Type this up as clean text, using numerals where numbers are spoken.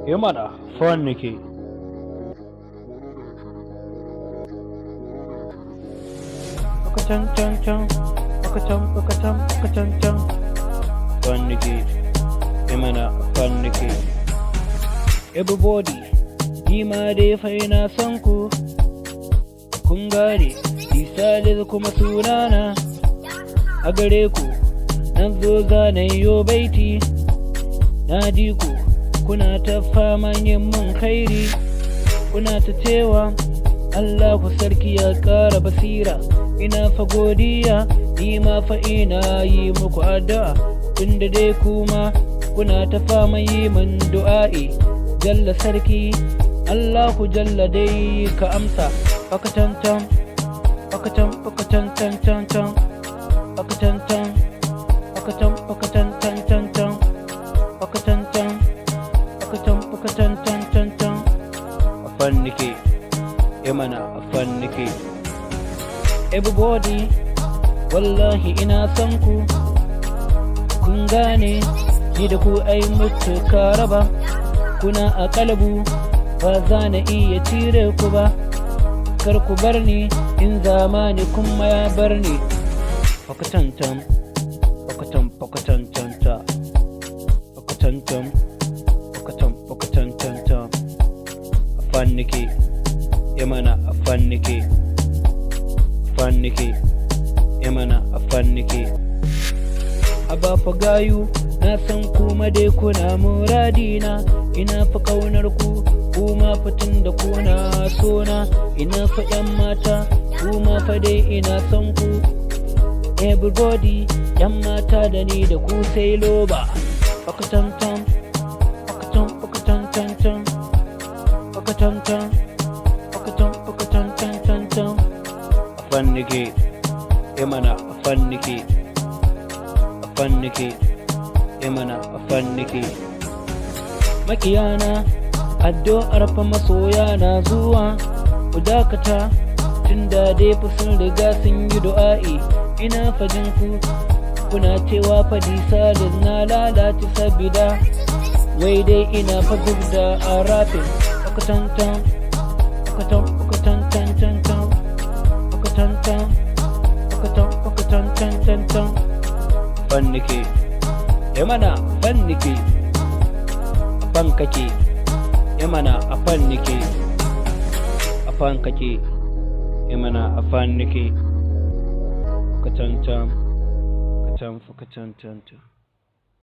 yi mana fan nake. Can can can, can fan nake, yi mana fan nake. Everybody, ni ma dai fa ina son ku, kun gane, Isa kuma sunana a gare ku, nan zo zanayo baiti, na ji ku, kuna ta faman yin mun khairi, kuna ta cewa Allah ku sarki ya ƙara basira, ina fa godiya, ni ma fa ina yi muku addu'a, tunda dai kuma kuna ta faman yi min du'a'i, jalla sarki, Allah ku jalla dai ka amsa, pakatantan, pakatam pakatantan tan tan, pakatantan, pakatam pakatantan tan tan, pakatantan, pakatam pakatantan tan tan, afan nake, mana afan nake. Everybody, wallahi ina son ku, kun gane, ni da ku ai mutu raba, kuna a kalabu, ba za na iya cire ku ba, kar ku bar ni in zamani kuma ya bar ni. Pakatantam, pakatam pakatantanta, pakatantam, pakatam pakatantanta, afan nake, mana afan nake, afan nake, mana afan nake. Aba fa gayu, na san kuma dai kuna muradina, ina fa kaunar ku, kuma fatin da kuna sona, ina fa yan mata, kuma fa dai ina son ku. Everybody, yan mata da ni da ku sai loba. Pakatantam, pakatam pakatantantan, pakatantam, pakatam pakatantantan, afan nake, mana afan nake, afan nake, mana afan nake. Makiyana, addu'ar fa masoya na zuwa, ku dakata, tunda dai fa sun riga sun yi du'a'i, ina fajin ku, kuna cewa fa disalin na lalace sabida, wai dai ina fa da a rafin. Pakatantan, pakatam pakatantantantan, pakatantan, pakatam pakatantantantan, afan nake, mana afan nake, afan kake, mana afan nake, afan kake, mana afan nake. Pakatantam, pakatam pakatantantan.